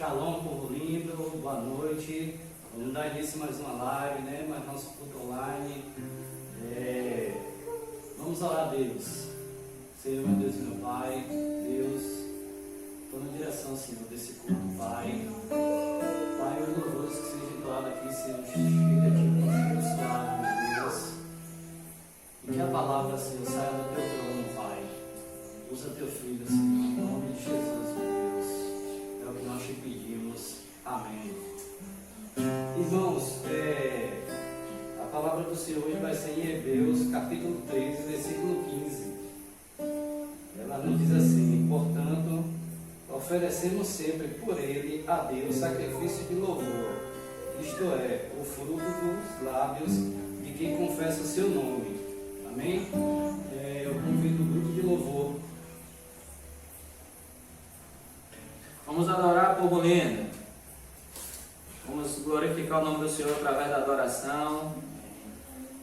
Shalom, povo lindo, boa noite. Vamos dar início a mais uma live, né? Mais nosso culto online. Vamos orar a Deus. Senhor, meu Deus e meu Pai, Deus, estou na direção, Senhor, desse culto, Pai. Pai, os louvores que sejam entoados aqui sejam cheios aqui, abençoados, meu Deus. E que a palavra, Senhor, saia do teu trono, Pai. Usa teu filho, Senhor, em nome de Jesus, meu Deus. É o que nós te pedimos. Amém. Irmãos, a palavra do Senhor hoje vai ser em Hebreus, capítulo 13, versículo 15. Ela nos diz assim: portanto, oferecemos sempre por ele a Deus sacrifício de louvor, isto é, o fruto dos lábios de quem confessa o seu nome. Amém? Eu convido o grupo de louvor. Vamos adorar, povo lindo. Vamos glorificar o nome do Senhor através da adoração.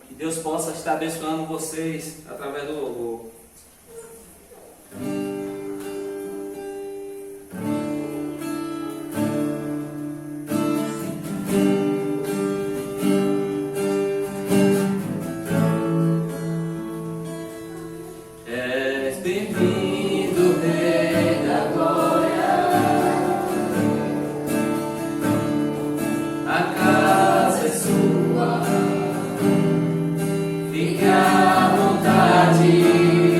Que Deus possa estar abençoando vocês através do louvor. És bem-vindo, Rei da Glória. A casa é sua, fique à vontade.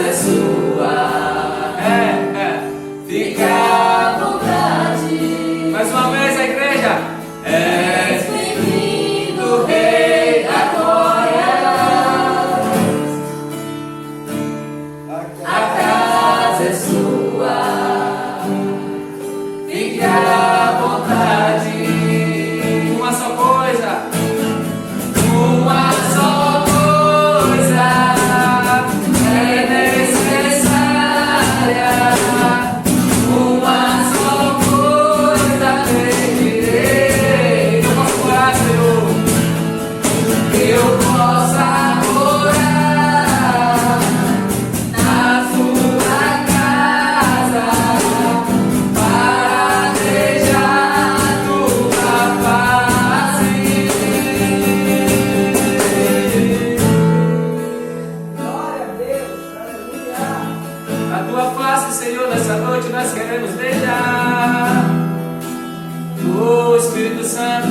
é sua. Fica à vontade. Mais uma vez a igreja. És bem-vindo, Rei da Glória. A casa é sua. Fica à vontade. Uma só coisa. Uma só coisa é necessária. Uma só coisa pedirei. Eu posso orar, Senhor. Que eu possa orar na sua casa para deixar tua face. Glória a Deus, aleluia. A tua face, Senhor, nessa noite nós queremos deixar. Oh Espírito Santo,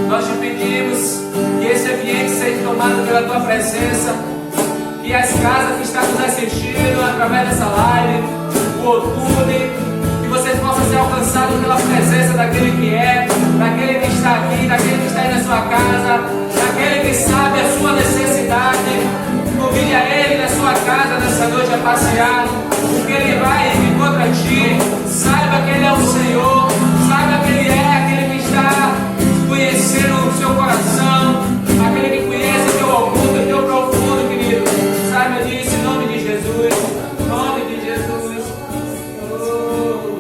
nós te pedimos que esse ambiente seja tomado pela tua presença, que as casas que estão nos assistindo através dessa live, o YouTube, que vocês possam ser alcançados pela presença daquele que é, daquele que está aqui, daquele que está aí na sua casa, daquele que sabe a sua necessidade. Convide a ele na sua casa nessa noite a passear, porque ele vai vir contra ti. Saiba que ele é o Senhor, saiba que ele é aquele que está conhecendo o seu coração, aquele que conhece o teu oculto, o teu profundo, querido. Saiba disso em nome de Jesus, em nome de Jesus. Oh.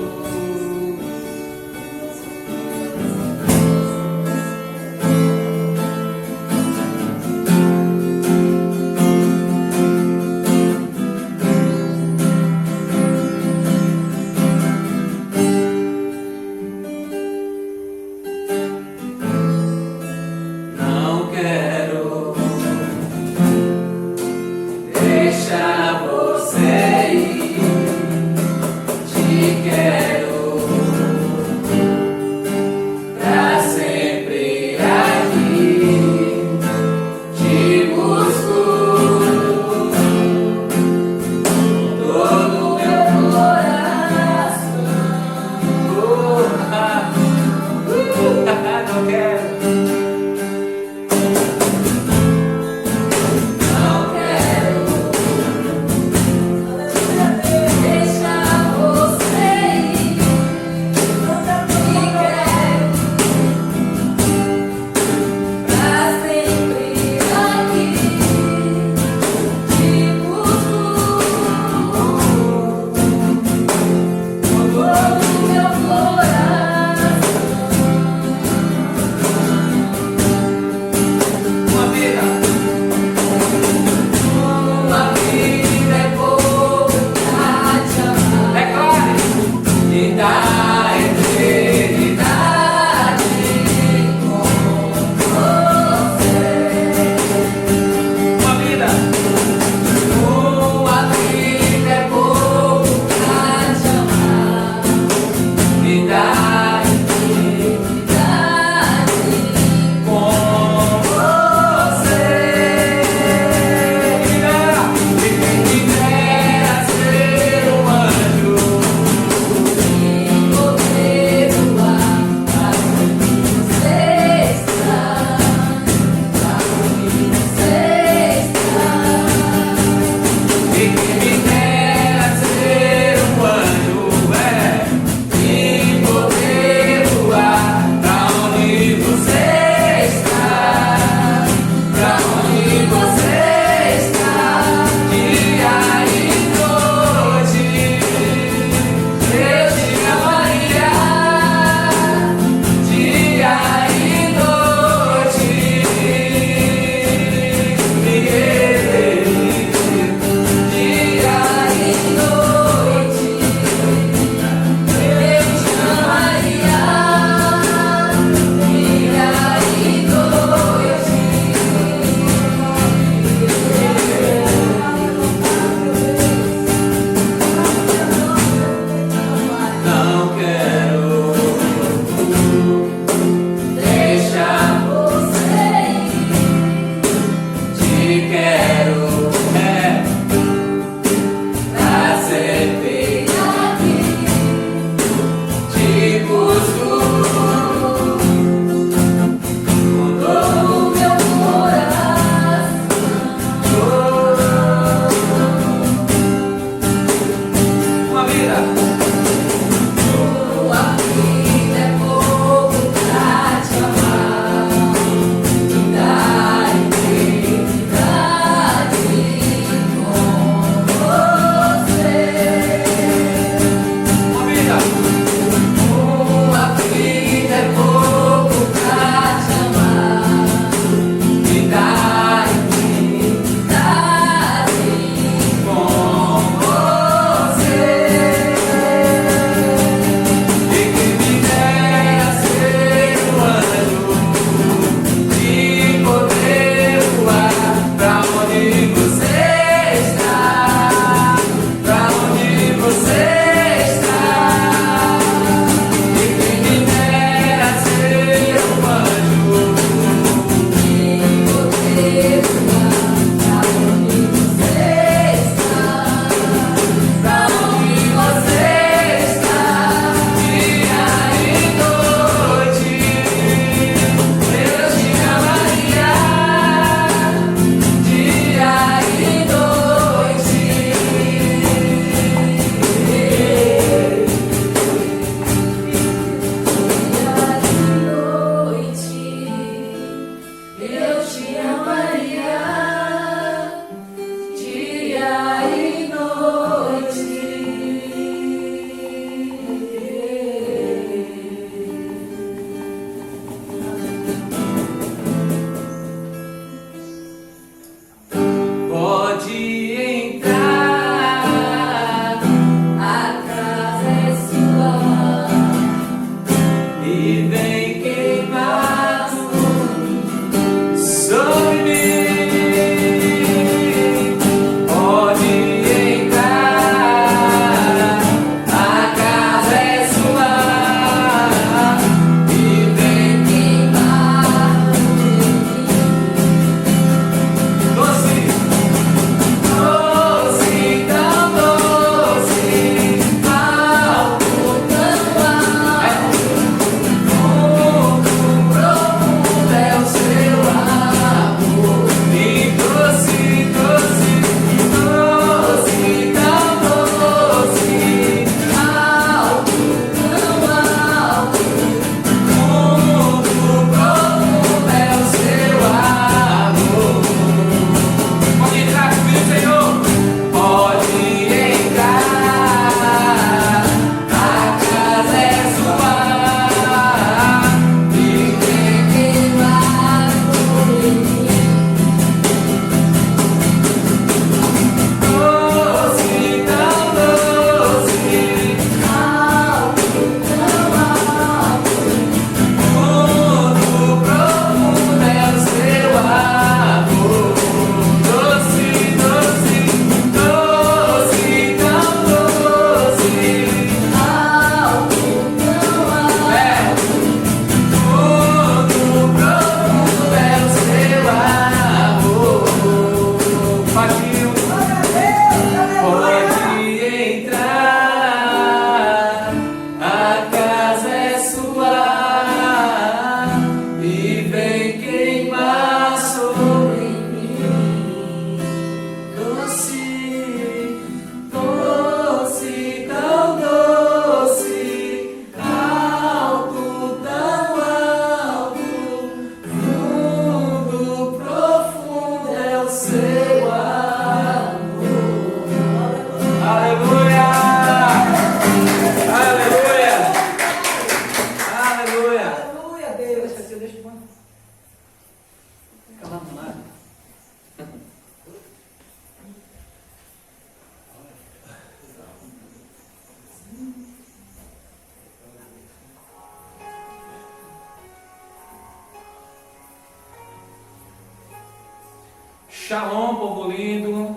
Shalom, povo lindo.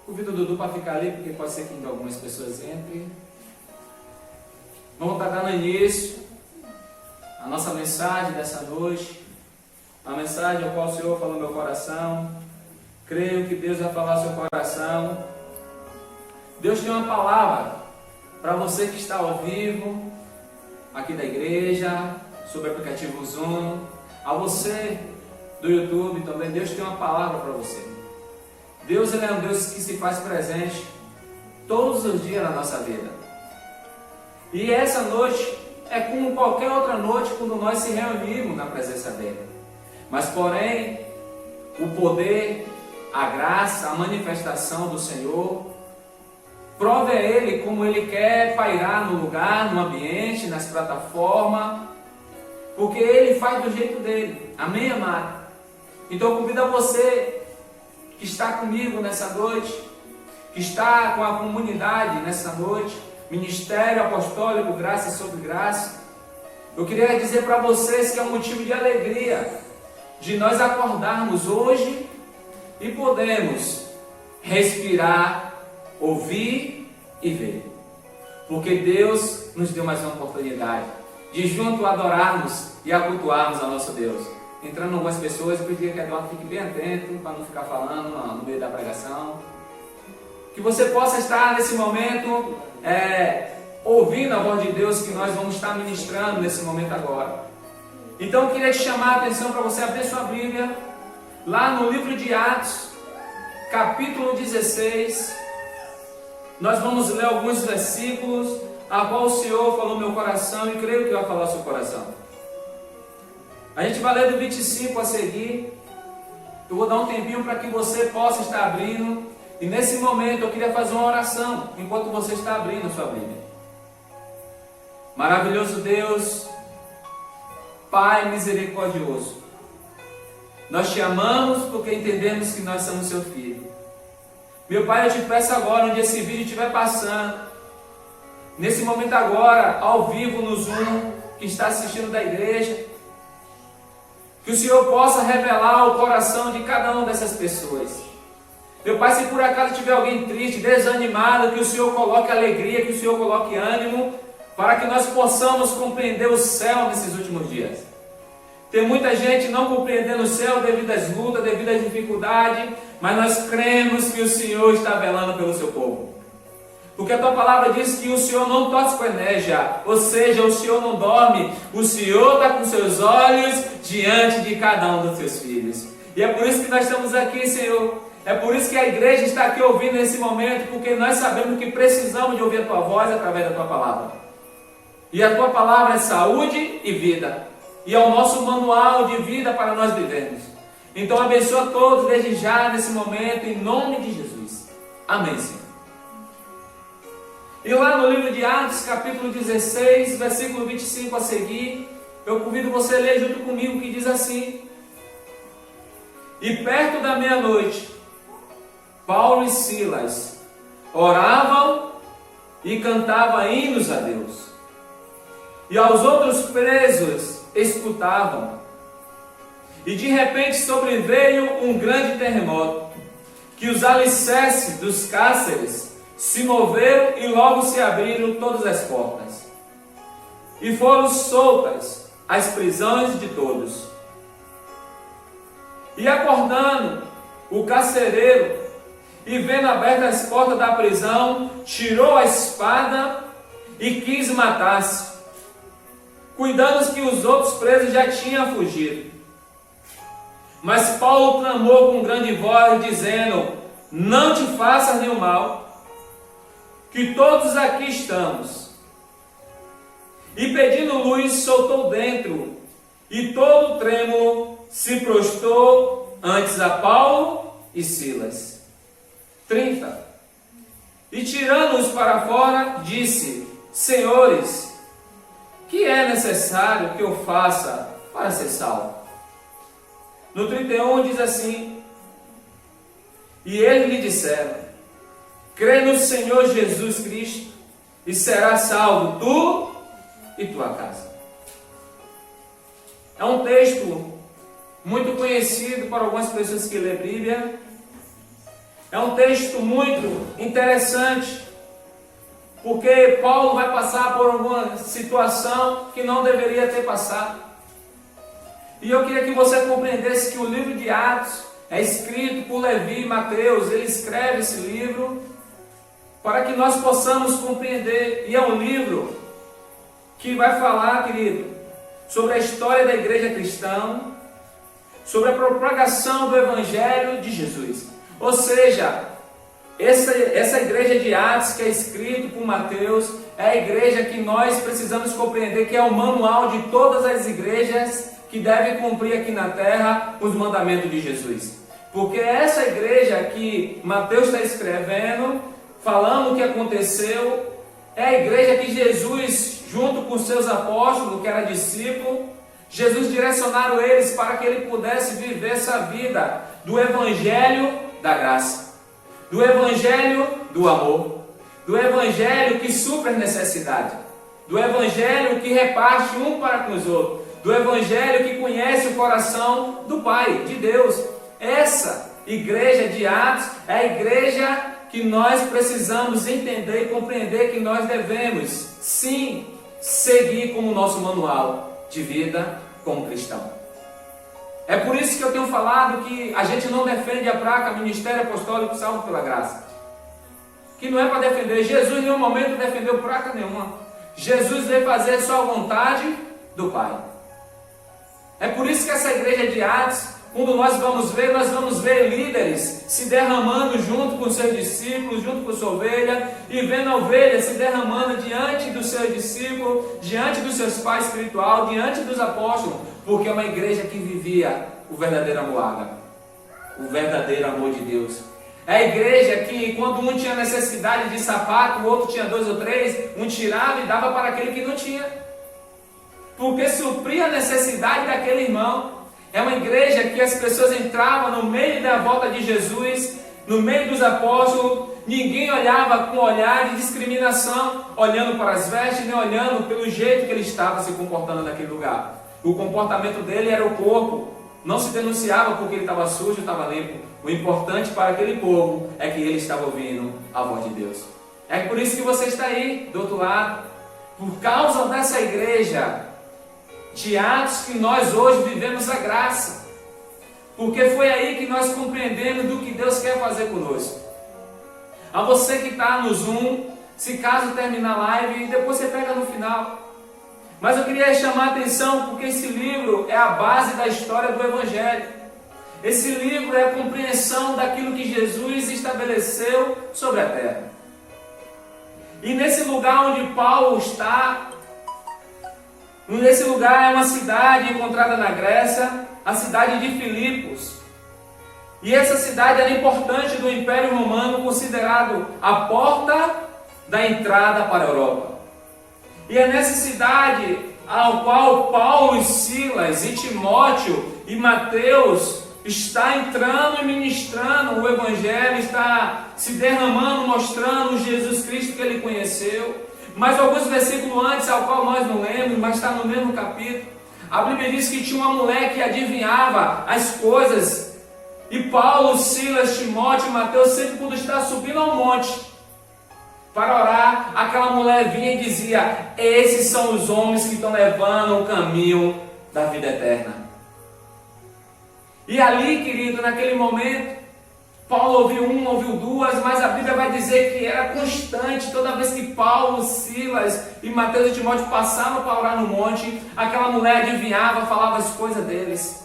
Convido o Dudu para ficar ali, porque pode ser que ainda algumas pessoas entrem. Vamos estar dando início à nossa mensagem dessa noite. A mensagem ao qual o Senhor falou no meu coração. Creio que Deus vai falar no seu coração. Deus tem uma palavra para você que está ao vivo, aqui da igreja, sobre o aplicativo Zoom. A você do YouTube também, Deus tem uma palavra para você. Deus, Ele é um Deus que se faz presente todos os dias na nossa vida. E essa noite é como qualquer outra noite quando nós se reunimos na presença dEle. Mas porém, o poder, a graça, a manifestação do Senhor, prove a Ele como Ele quer pairar no lugar, no ambiente, nas plataformas, porque Ele faz do jeito dele. Amém, amado? Então eu convido a você que está comigo nessa noite, que está com a comunidade nessa noite, Ministério Apostólico Graça sobre Graça, eu queria dizer para vocês que é um motivo de alegria de nós acordarmos hoje e podemos respirar, ouvir e ver. Porque Deus nos deu mais uma oportunidade de junto adorarmos e cultuarmos ao nosso Deus. Entrando algumas pessoas, eu pediria que a Eduardo fique bem atento para não ficar falando no meio da pregação. Que você possa estar nesse momento ouvindo a voz de Deus que nós vamos estar ministrando nesse momento agora. Então eu queria te chamar a atenção para você abrir sua Bíblia lá no livro de Atos, capítulo 16. Nós vamos ler alguns versículos a qual o Senhor falou no meu coração e creio que vai falar no seu coração. A gente vai ler do 25 a seguir. Eu vou dar um tempinho para que você possa estar abrindo. E nesse momento eu queria fazer uma oração enquanto você está abrindo a sua Bíblia. Maravilhoso Deus, Pai misericordioso, nós te amamos porque entendemos que nós somos seu filho. Meu Pai, eu te peço agora, onde esse vídeo estiver passando, nesse momento agora, ao vivo no Zoom, que está assistindo da igreja, que o Senhor possa revelar o coração de cada uma dessas pessoas. Meu Pai, se por acaso tiver alguém triste, desanimado, que o Senhor coloque alegria, que o Senhor coloque ânimo, para que nós possamos compreender o céu nesses últimos dias. Tem muita gente não compreendendo o céu devido às lutas, devido às dificuldades, mas nós cremos que o Senhor está velando pelo seu povo. Porque a tua palavra diz que o Senhor não tosqueneja, ou seja, o Senhor não dorme, o Senhor está com seus olhos diante de cada um dos seus filhos. E é por isso que nós estamos aqui, Senhor. É por isso que a igreja está aqui ouvindo nesse momento, porque nós sabemos que precisamos de ouvir a tua voz através da tua palavra. E a tua palavra é saúde e vida. E é o nosso manual de vida para nós vivermos. Então abençoa todos desde já, nesse momento, em nome de Jesus. Amém, Senhor. E lá no livro de Atos, capítulo 16, versículo 25 a seguir, eu convido você a ler junto comigo, que diz assim: E perto da meia-noite, Paulo e Silas oravam e cantavam hinos a Deus. E aos outros presos escutavam. E de repente sobreveio um grande terremoto, que os alicerces dos cárceres se moveram e logo se abriram todas as portas. E foram soltas as prisões de todos. E acordando o carcereiro, e vendo abertas as portas da prisão, tirou a espada e quis matar-se, cuidando que os outros presos já tinham fugido. Mas Paulo clamou com grande voz, dizendo: Não te faças nenhum mal, que todos aqui estamos. E pedindo luz, soltou dentro, e todo trêmulo se prostrou antes a Paulo e Silas. 30. E tirando-os para fora, disse: Senhores, que é necessário que eu faça para ser salvo? No 31 diz assim: E eles lhe disseram: Crê no Senhor Jesus Cristo, e serás salvo tu e tua casa. É um texto muito conhecido por algumas pessoas que lêem Bíblia, É um texto muito interessante, porque Paulo vai passar por alguma situação que não deveria ter passado. E eu queria que você compreendesse que o livro de Atos é escrito por Levi e Mateus. Ele escreve esse livro para que nós possamos compreender. E é um livro que vai falar, querido, sobre a história da igreja cristã, sobre a propagação do Evangelho de Jesus. Ou seja, essa igreja de Atos que é escrito por Mateus é a igreja que nós precisamos compreender, que é o manual de todas as igrejas que devem cumprir aqui na terra os mandamentos de Jesus. Porque essa igreja que Mateus está escrevendo, falando o que aconteceu, é a igreja que Jesus, junto com seus apóstolos, que era discípulo, Jesus direcionaram eles para que ele pudesse viver essa vida do Evangelho da graça, do Evangelho do amor, do Evangelho que supre as necessidades, do Evangelho que reparte um para com os outros, do Evangelho que conhece o coração do Pai, de Deus. Essa igreja de Atos é a igreja que nós precisamos entender e compreender que nós devemos, sim, seguir como nosso manual de vida como cristão. É por isso que eu tenho falado que a gente não defende a placa Ministério Apostólico Salvo pela Graça. Que não é para defender. Jesus em nenhum momento defendeu placa nenhuma. Jesus veio fazer só a vontade do Pai. É por isso que essa igreja de Atos, quando nós vamos ver líderes se derramando junto com seus discípulos, junto com sua ovelha, e vendo a ovelha se derramando diante dos seus discípulos, diante dos seus pais espirituais, diante dos apóstolos, porque é uma igreja que vivia o verdadeiro amor ágape, o verdadeiro amor de Deus. É a igreja que, quando um tinha necessidade de sapato, o outro tinha 2 ou 3, um tirava e dava para aquele que não tinha, porque supria a necessidade daquele irmão. É uma igreja que as pessoas entravam no meio da volta de Jesus, no meio dos apóstolos, ninguém olhava com olhar de discriminação, olhando para as vestes, nem olhando pelo jeito que ele estava se comportando naquele lugar. O comportamento dele era o corpo, não se denunciava porque ele estava sujo, estava limpo. O importante para aquele povo é que ele estava ouvindo a voz de Deus. É por isso que você está aí, do outro lado, por causa dessa igreja de Atos que nós hoje vivemos a graça, porque foi aí que nós compreendemos do que Deus quer fazer conosco. A você que está no Zoom, se caso terminar a live, depois você pega no final. Mas eu queria chamar a atenção porque esse livro é a base da história do Evangelho. Esse livro é a compreensão daquilo que Jesus estabeleceu sobre a terra. E nesse lugar onde Paulo está, nesse lugar é uma cidade encontrada na Grécia, a cidade de Filipos. E essa cidade era importante do Império Romano, considerado a porta da entrada para a Europa. E é nessa cidade ao qual Paulo e Silas e Timóteo e Mateus está entrando e ministrando o Evangelho, está se derramando, mostrando Jesus Cristo que ele conheceu. Mas alguns versículos antes, ao qual nós não lemos, mas está no mesmo capítulo, a Bíblia diz que tinha uma mulher que adivinhava as coisas. E Paulo, Silas, Timóteo e Mateus, sempre quando está subindo ao monte para orar, aquela mulher vinha e dizia: esses são os homens que estão levando o caminho da vida eterna. E ali, querido, naquele momento, Paulo ouviu uma, ouviu duas, mas a Bíblia vai dizer que era constante. Toda vez que Paulo, Silas e Mateus e Timóteo passavam para orar no monte, aquela mulher adivinhava, falava as coisas deles.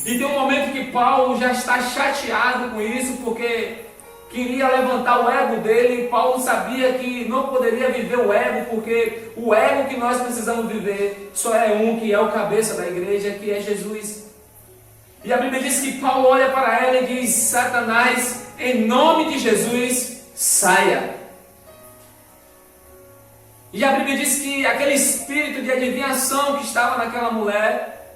E tem um momento que Paulo já está chateado com isso, porque queria levantar o ego dele. E Paulo sabia que não poderia viver o ego, porque o ego que nós precisamos viver só é um, que é o cabeça da igreja, que é Jesus. E a Bíblia diz que Paulo olha para ela e diz: Satanás, em nome de Jesus, saia. E a Bíblia diz que aquele espírito de adivinhação que estava naquela mulher,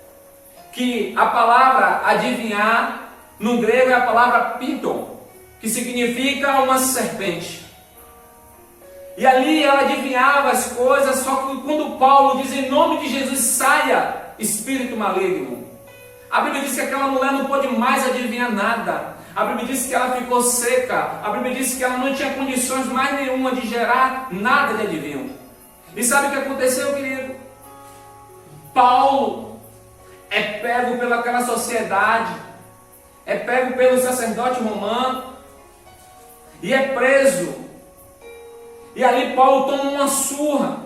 que a palavra adivinhar, no grego é a palavra piton, que significa uma serpente. E ali ela adivinhava as coisas, só que quando Paulo diz: em nome de Jesus, saia, espírito maligno. A Bíblia diz que aquela mulher não pôde mais adivinhar nada. A Bíblia diz que ela ficou seca. A Bíblia diz que ela não tinha condições mais nenhuma de gerar nada de adivinho. E sabe o que aconteceu, querido? Paulo é pego pelaquela sociedade, é pego pelo sacerdote romano e é preso. E ali Paulo toma uma surra,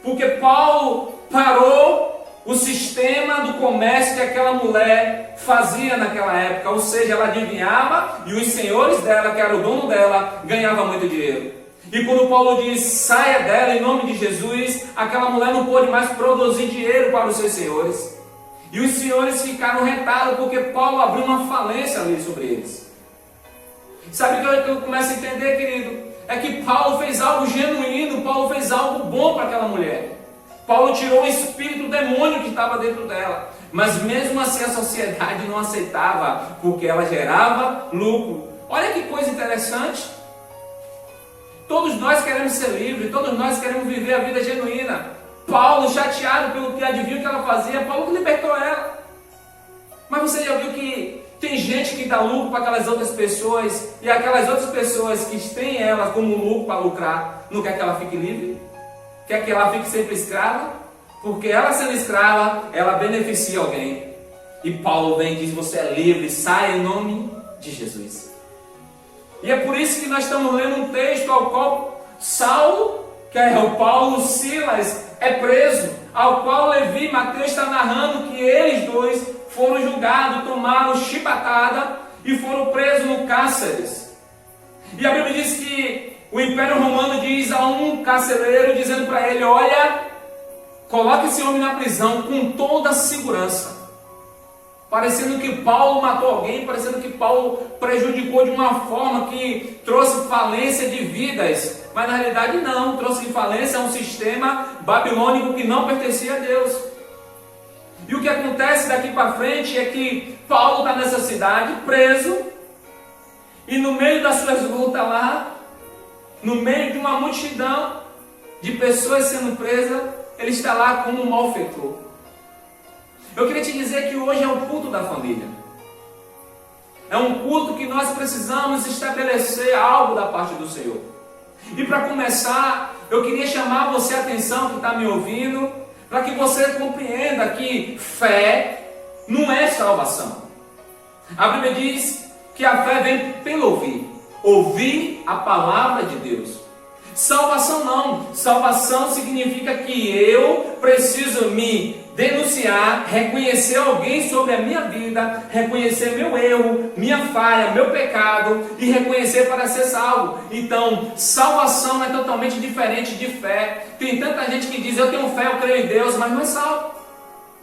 porque Paulo parou o sistema do comércio que aquela mulher fazia naquela época, ou seja, ela adivinhava e os senhores dela, que era o dono dela, ganhavam muito dinheiro. E quando Paulo diz, saia dela em nome de Jesus, aquela mulher não pôde mais produzir dinheiro para os seus senhores. E os senhores ficaram retados porque Paulo abriu uma falência ali sobre eles. Sabe o que eu começo a entender, querido? É que Paulo fez algo genuíno, Paulo fez algo bom para aquela mulher. Paulo tirou o espírito demônio que estava dentro dela. Mas mesmo assim a sociedade não aceitava, porque ela gerava lucro. Olha que coisa interessante. Todos nós queremos ser livres, todos nós queremos viver a vida genuína. Paulo, chateado pelo que adivinha que ela fazia, Paulo libertou ela. Mas você já viu que tem gente que dá lucro para aquelas outras pessoas, e aquelas outras pessoas que têm ela como lucro para lucrar, não quer que ela fique livre? Quer que ela fique sempre escrava? Porque ela sendo escrava, ela beneficia alguém. E Paulo vem e diz, você é livre, sai em nome de Jesus. E é por isso que nós estamos lendo um texto ao qual Saulo, que é o Paulo, Silas, é preso, ao qual Levi e Mateus está narrando que eles dois foram julgados, tomaram chibatada e foram presos no cárceres. E a Bíblia diz que o Império Romano diz a um carcereiro, dizendo para ele, olha, coloque esse homem na prisão com toda a segurança. Parecendo que Paulo matou alguém, parecendo que Paulo prejudicou de uma forma que trouxe falência de vidas. Mas na realidade não, trouxe falência a um sistema babilônico que não pertencia a Deus. E o que acontece daqui para frente é que Paulo está nessa cidade, preso, e no meio das suas lutas lá, no meio de uma multidão de pessoas sendo presas, ele está lá como um malfeitor. Eu queria te dizer que hoje é o culto da família. É um culto que nós precisamos estabelecer algo da parte do Senhor. E para começar, eu queria chamar você a atenção que está me ouvindo, para que você compreenda que fé não é salvação. A Bíblia diz que a fé vem pelo ouvir. Ouvir a palavra de Deus. Salvação não. Salvação significa que eu preciso me denunciar, reconhecer alguém sobre a minha vida, reconhecer meu erro, minha falha, meu pecado e reconhecer para ser salvo. Então, salvação é totalmente diferente de fé. Tem tanta gente que diz, eu tenho fé, eu creio em Deus, mas não é salvo.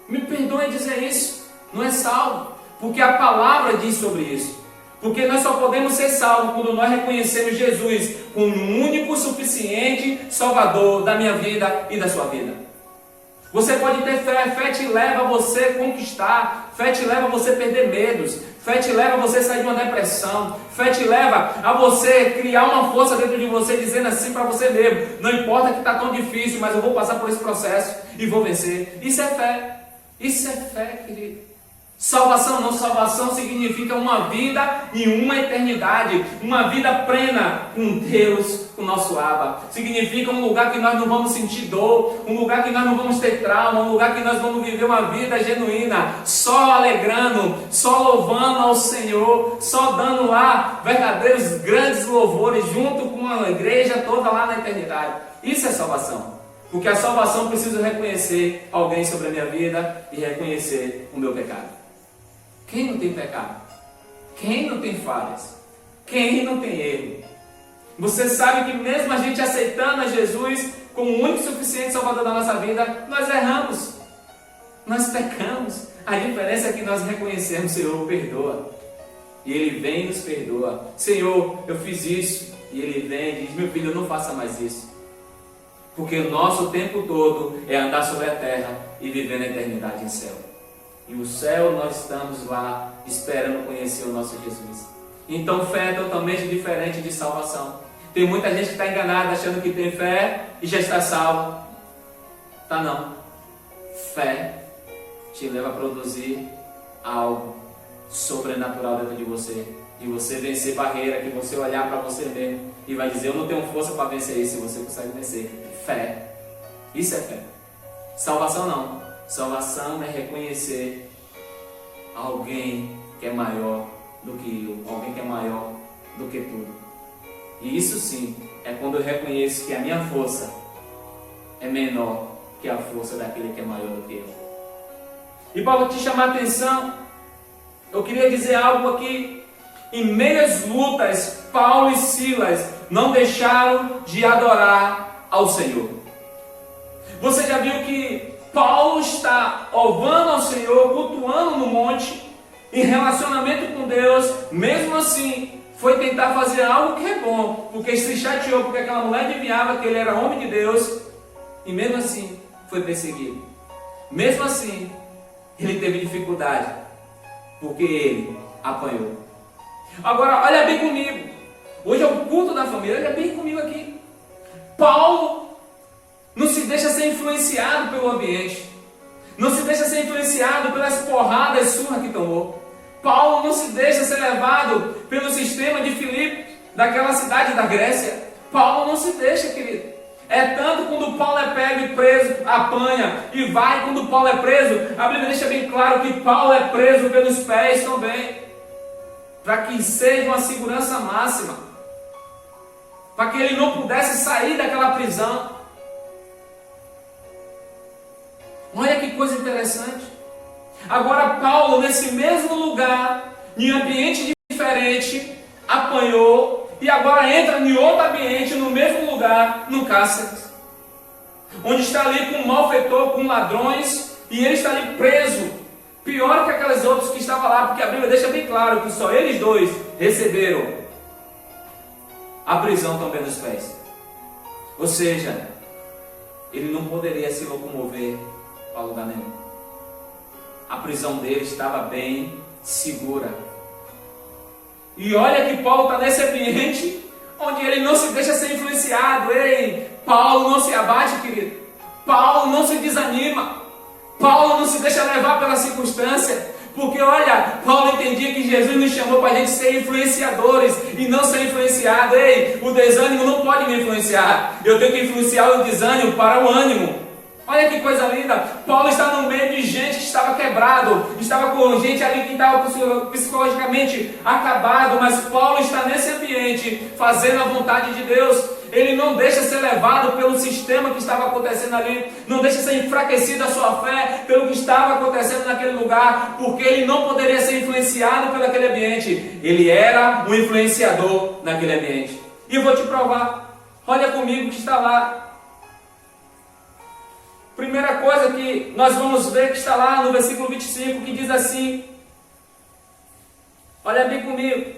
Me perdoe dizer isso, não é salvo, porque a palavra diz sobre isso. Porque nós só podemos ser salvos quando nós reconhecemos Jesus como o único, suficiente Salvador da minha vida e da sua vida. Você pode ter fé, fé te leva a você conquistar, fé te leva a você perder medos, fé te leva a você sair de uma depressão, fé te leva a você criar uma força dentro de você, dizendo assim para você mesmo, não importa que está tão difícil, mas eu vou passar por esse processo e vou vencer. Isso é fé, querido. Salvação não, salvação significa uma vida e uma eternidade, uma vida plena com Deus, com o nosso Abba. Significa um lugar que nós não vamos sentir dor, um lugar que nós não vamos ter trauma, um lugar que nós vamos viver uma vida genuína, só alegrando, só louvando ao Senhor, só dando lá verdadeiros grandes louvores junto com a igreja toda lá na eternidade. Isso é salvação. Porque a salvação precisa reconhecer alguém sobre a minha vida e reconhecer o meu pecado. Quem não tem pecado? Quem não tem falhas? Quem não tem erro? Você sabe que mesmo a gente aceitando a Jesus como o único e suficiente Salvador da nossa vida, nós erramos. Nós pecamos. A diferença é que nós reconhecemos, Senhor, perdoa. E Ele vem e nos perdoa. Senhor, eu fiz isso. E Ele vem e diz, meu filho, não faça mais isso. Porque o nosso tempo todo é andar sobre a terra e viver na eternidade em céu. E o céu nós estamos lá esperando conhecer o nosso Jesus. Então fé é totalmente diferente de salvação. Tem muita gente que está enganada achando que tem fé e já está salvo. Tá não. Fé te leva a produzir algo. sobrenatural dentro de você. De você vencer barreira, que você olhar para você mesmo e vai dizer, eu não tenho força para vencer isso, e você consegue vencer. Fé. Isso é fé. Salvação não. Salvação é reconhecer alguém que é maior do que eu, alguém que é maior do que tudo. E isso sim, é quando eu reconheço que a minha força é menor que a força daquele que é maior do que eu. E para te chamar a atenção, eu queria dizer algo aqui. Em meias lutas, Paulo e Silas não deixaram de adorar ao Senhor. Você já viu que Paulo está louvando ao Senhor, cultuando no monte, em relacionamento com Deus, mesmo assim, foi tentar fazer algo que é bom, porque se chateou, porque aquela mulher adivinhava que ele era homem de Deus, e mesmo assim, foi perseguido. Mesmo assim, ele teve dificuldade, porque ele apanhou. Agora, olha bem comigo, hoje é o culto da família, olha bem comigo aqui. Paulo não se deixa ser influenciado pelo ambiente, não se deixa ser influenciado pelas porradas surras que tomou. Paulo não se deixa ser levado pelo sistema de Filipe, daquela cidade da Grécia. Paulo não se deixa, querido. É tanto quando Paulo é pego e preso, apanha e vai. Quando Paulo é preso, a Bíblia deixa bem claro que Paulo é preso pelos pés também, para que seja uma segurança máxima, para que ele não pudesse sair daquela prisão. Olha que coisa interessante. Agora Paulo, nesse mesmo lugar, em ambiente diferente, apanhou, e agora entra em outro ambiente, no mesmo lugar, no cárcere, onde está ali com um malfeitor, com ladrões, e ele está ali preso, pior que aqueles outros que estavam lá, porque a Bíblia deixa bem claro que só eles dois receberam a prisão também nos pés. Ou seja, ele não poderia se locomover para lugar nenhum. A prisão dele estava bem segura. E olha que Paulo está nesse ambiente onde ele não se deixa ser influenciado. Ei, Paulo não se abate, querido. Paulo não se desanima. Paulo não se deixa levar pela circunstância. Porque olha, Paulo entendia que Jesus nos chamou para a gente ser influenciadores e não ser influenciado. Ei, o desânimo não pode me influenciar. Eu tenho que influenciar o desânimo para o ânimo. Olha que coisa linda. Paulo está no meio de gente que estava quebrado, estava com gente ali que estava psicologicamente acabado, mas Paulo está nesse ambiente fazendo a vontade de Deus. Ele não deixa ser levado pelo sistema que estava acontecendo ali, não deixa ser enfraquecida a sua fé pelo que estava acontecendo naquele lugar, porque ele não poderia ser influenciado pelo aquele ambiente. Ele era um influenciador naquele ambiente. E eu vou te provar. Olha comigo que está lá. Primeira coisa que nós vamos ver que está lá no versículo 25, que diz assim, olha bem comigo.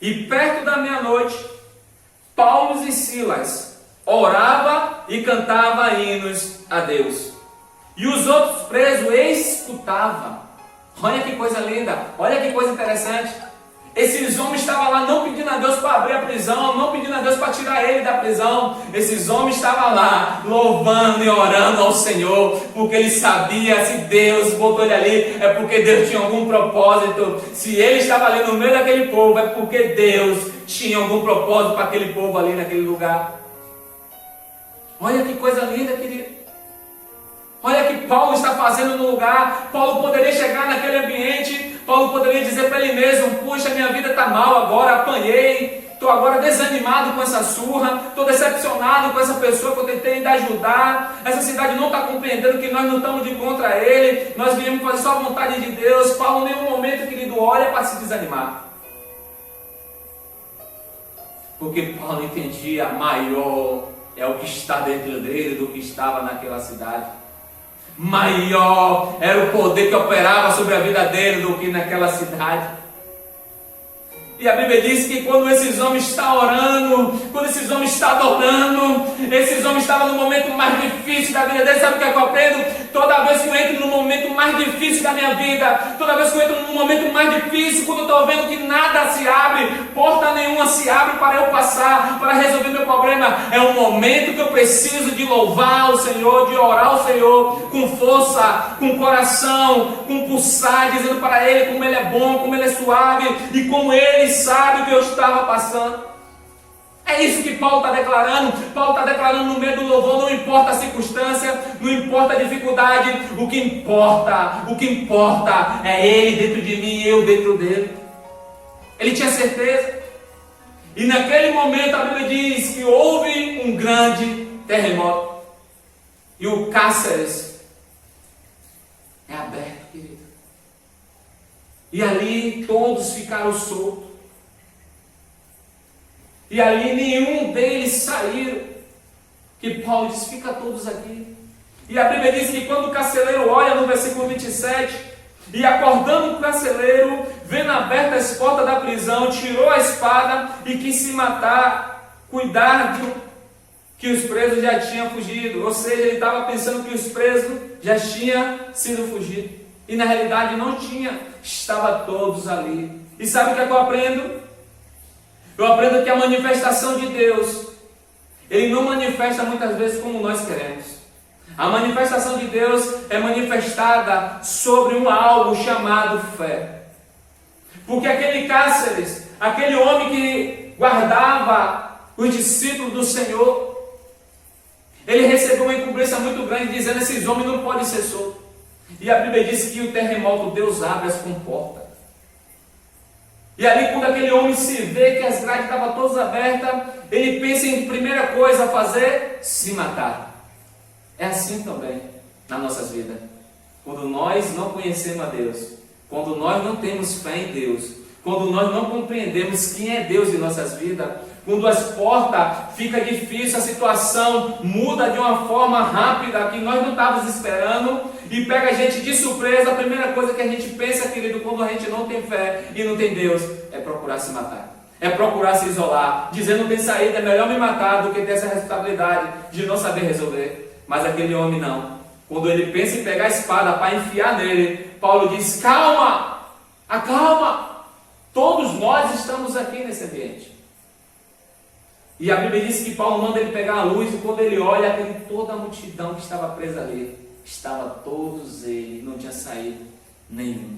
E perto da meia-noite, Paulo e Silas orava e cantava hinos a Deus. E os outros presos escutavam. Olha que coisa linda, olha que coisa interessante. Esses homens estavam lá não pedindo a Deus para abrir a prisão, não pedindo a Deus para tirar ele da prisão. Esses homens estavam lá louvando e orando ao Senhor, porque ele sabia, se Deus botou ele ali, é porque Deus tinha algum propósito. Se ele estava ali no meio daquele povo, é porque Deus tinha algum propósito para aquele povo ali naquele lugar. Olha que coisa linda, querido. Olha o que Paulo está fazendo no lugar. Paulo poderia chegar naquele ambiente, Paulo poderia dizer para ele mesmo, puxa, minha vida está mal agora, apanhei, estou agora desanimado com essa surra, estou decepcionado com essa pessoa que eu tentei ainda ajudar, essa cidade não está compreendendo que nós não estamos de contra ele, nós viemos fazer só a vontade de Deus. Paulo em nenhum momento, querido, olha para se desanimar. Porque Paulo entendia, maior é o que está dentro dele do que estava naquela cidade. Maior era o poder que operava sobre a vida dele do que naquela cidade. E a Bíblia diz que quando esses homens estão orando, quando esses homens estão adorando, esses homens estavam no momento mais difícil da vida deles. Sabe o que é que eu aprendo? Toda vez que eu entro no momento mais difícil da minha vida, toda vez que eu entro no momento mais difícil, quando eu estou vendo que nada se abre, porta nenhuma se se abre para eu passar, para resolver meu problema. É um momento que eu preciso de louvar o Senhor, de orar ao Senhor com força, com coração, com pulsar, dizendo para Ele como Ele é bom, como Ele é suave e como Ele sabe o que eu estava passando. É isso que Paulo está declarando. Paulo está declarando no meio do louvor, não importa a circunstância, não importa a dificuldade, o que importa é Ele dentro de mim e eu dentro dele. Ele tinha certeza. E naquele momento a Bíblia diz que houve um grande terremoto. E o Cáceres é aberto, querido. E ali todos ficaram soltos. E ali nenhum deles saíram. Que Paulo diz, fica todos aqui. E a Bíblia diz que quando o carcereiro olha no versículo 27, e acordando o carcereiro, vendo abertas as portas da prisão, tirou a espada e quis se matar, cuidado que os presos já tinham fugido. Ou seja, ele estava pensando que os presos já tinham sido fugidos. E na realidade não tinha, estavam todos ali. E sabe o que é que eu aprendo? Eu aprendo que a manifestação de Deus, Ele não manifesta muitas vezes como nós queremos. A manifestação de Deus é manifestada sobre um algo chamado fé. Porque aquele Cáceres, aquele homem que guardava os discípulos do Senhor, ele recebeu uma incumbência muito grande, dizendo, esses homens não podem ser soltos. E a Bíblia diz que o terremoto, Deus abre as comportas. E ali quando aquele homem se vê que as grades estavam todas abertas, ele pensa em primeira coisa a fazer, se matar. É assim também nas nossas vidas. Quando nós não conhecemos a Deus, quando nós não temos fé em Deus, quando nós não compreendemos quem é Deus em nossas vidas, quando as portas ficam difíceis, a situação muda de uma forma rápida que nós não estávamos esperando e pega a gente de surpresa, a primeira coisa que a gente pensa, querido, quando a gente não tem fé e não tem Deus, é procurar se matar. É procurar se isolar, dizendo não tem saída, é melhor me matar do que ter essa responsabilidade de não saber resolver. Mas aquele homem não. Quando ele pensa em pegar a espada para enfiar nele, Paulo diz, calma, acalma. Todos nós estamos aqui nesse ambiente. E a Bíblia diz que Paulo manda ele pegar a luz, e quando ele olha, tem toda a multidão que estava presa ali. Estava todos eles, não tinha saído nenhum.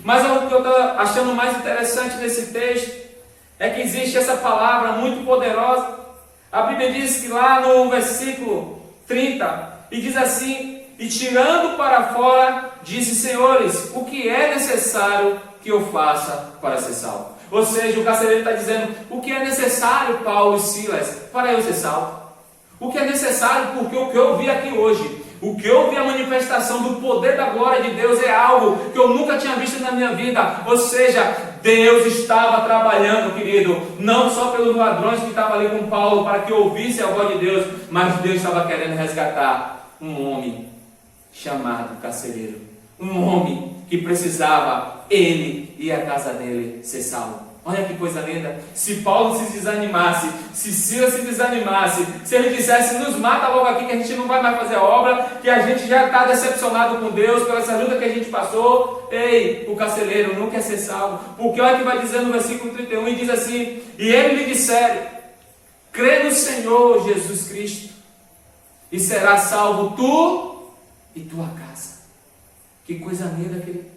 Mas o que eu estou achando mais interessante nesse texto é que existe essa palavra muito poderosa. A Bíblia diz que lá no versículo 30, e diz assim, e tirando para fora, disse, senhores, o que é necessário que eu faça para ser salvo? Ou seja, o carcereiro está dizendo, o que é necessário, Paulo e Silas, para eu ser salvo? O que é necessário, porque o que eu vi aqui hoje, o que eu vi a manifestação do poder da glória de Deus é algo que eu nunca tinha visto na minha vida. Ou seja, Deus estava trabalhando, querido, não só pelos ladrões que estavam ali com Paulo para que ouvissem a voz de Deus, mas Deus estava querendo resgatar um homem chamado carcereiro. Um homem que precisava, ele e a casa dele, ser salvo. Olha que coisa linda. Se Paulo se desanimasse, se Silas se desanimasse, se ele dissesse, nos mata logo aqui que a gente não vai mais fazer a obra, que a gente já está decepcionado com Deus pela essa luta que a gente passou, ei, o carcereiro não quer ser salvo. Porque olha que vai dizer no versículo 31, e diz assim, e ele lhe disseram, crê no Senhor Jesus Cristo, e será salvo tu e tua casa. Que coisa linda, querido.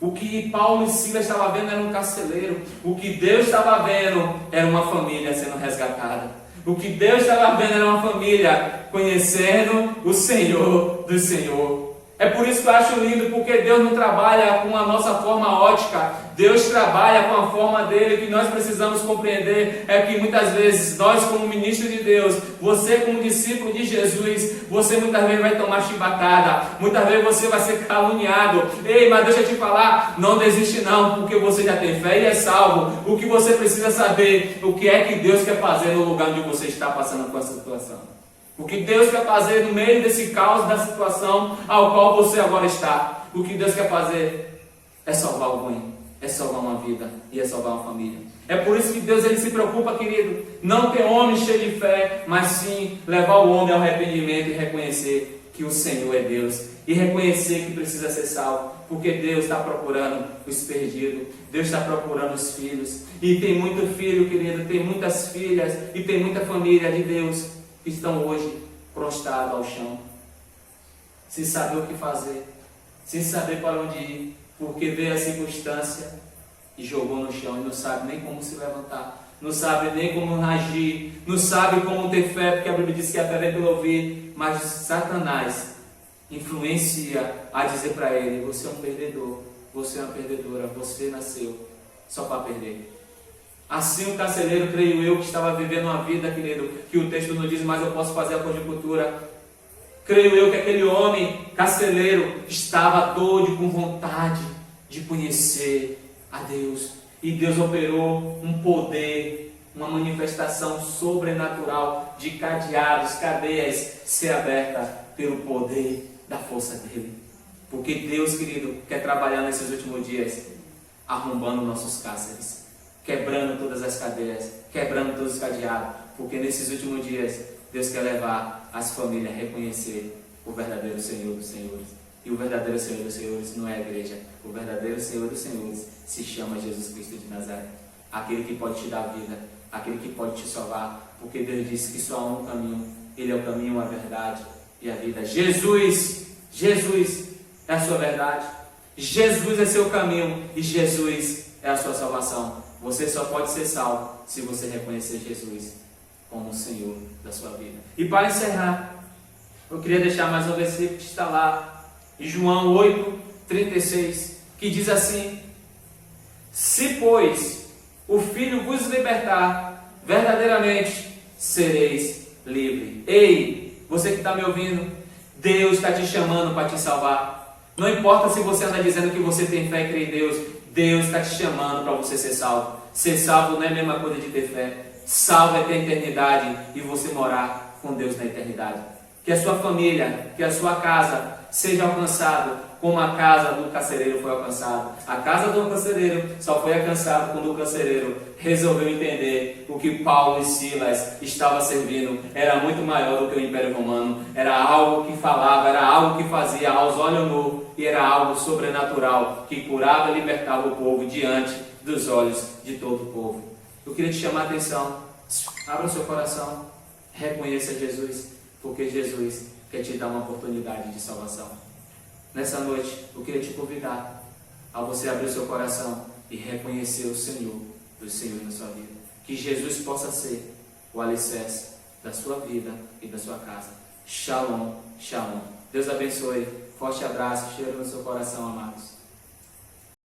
O que Paulo e Silas estavam vendo era um carcereiro. O que Deus estava vendo era uma família sendo resgatada. O que Deus estava vendo era uma família conhecendo o Senhor do Senhor. É por isso que eu acho lindo, porque Deus não trabalha com a nossa forma ótica. Deus trabalha com a forma dele. O que nós precisamos compreender é que muitas vezes nós, como ministros de Deus, você como discípulo de Jesus, você muitas vezes vai tomar chibatada, muitas vezes você vai ser caluniado. Ei, mas deixa eu te falar, não desiste não, porque você já tem fé e é salvo. O que você precisa saber, o que é que Deus quer fazer no lugar onde você está passando por essa situação. O que Deus quer fazer no meio desse caos da situação ao qual você agora está. O que Deus quer fazer é salvar alguém, é salvar uma vida e é salvar uma família. É por isso que Deus ele se preocupa, querido, não ter homem cheio de fé, mas sim levar o homem ao arrependimento e reconhecer que o Senhor é Deus. E reconhecer que precisa ser salvo. Porque Deus está procurando os perdidos, Deus está procurando os filhos. E tem muito filho, querido, tem muitas filhas e tem muita família de Deus que estão hoje prostrados ao chão, sem saber o que fazer, sem saber para onde ir, porque veio a circunstância e jogou no chão e não sabe nem como se levantar, não sabe nem como agir, não sabe como ter fé, porque a Bíblia diz que a fé vem pelo ouvir, mas Satanás influencia a dizer para ele: você é um perdedor, você é uma perdedora, você nasceu só para perder. Assim o carcereiro, creio eu, que estava vivendo uma vida, querido, que o texto não diz, mas eu posso fazer a conjectura. Creio eu que aquele homem carcereiro estava doido, com vontade de conhecer a Deus. E Deus operou um poder, uma manifestação sobrenatural de cadeados, cadeias ser abertas pelo poder da força dele. Porque Deus, querido, quer trabalhar nesses últimos dias, arrombando nossos cárceres, quebrando todas as cadeias, quebrando todos os cadeados. Porque nesses últimos dias, Deus quer levar as famílias a reconhecer o verdadeiro Senhor dos Senhores. E o verdadeiro Senhor dos Senhores não é a igreja. O verdadeiro Senhor dos Senhores se chama Jesus Cristo de Nazaré. Aquele que pode te dar vida, aquele que pode te salvar. Porque Deus disse que só há um caminho. Ele é o caminho, a verdade e a vida. Jesus é a sua verdade. Jesus é seu caminho e Jesus é a sua salvação. Você só pode ser salvo se você reconhecer Jesus como o Senhor da sua vida. E para encerrar, eu queria deixar mais um versículo que está lá em João 8:36, que diz assim: se pois o Filho vos libertar, verdadeiramente sereis livres. Ei, você que está me ouvindo, Deus está te chamando para te salvar. Não importa se você anda dizendo que você tem fé e crê em Deus, Deus está te chamando para você ser salvo. Ser salvo não é a mesma coisa de ter fé. Salvo é ter eternidade e você morar com Deus na eternidade. Que a sua família, que a sua casa seja alcançada como a casa do carcereiro foi alcançada. A casa do carcereiro só foi alcançada quando o carcereiro resolveu entender o que Paulo e Silas estavam servindo era muito maior do que o Império Romano. Era algo que falava, era algo que fazia aos olhos nus e era algo sobrenatural que curava e libertava o povo diante dos olhos de todo o povo. Eu queria te chamar a atenção. Abra o seu coração, reconheça Jesus, porque Jesus quer te dar uma oportunidade de salvação. Nessa noite, eu queria te convidar a você abrir o seu coração e reconhecer o Senhor do Senhor na sua vida. Que Jesus possa ser o alicerce da sua vida e da sua casa. Shalom, shalom. Deus abençoe. Forte abraço, cheiro no seu coração, amados.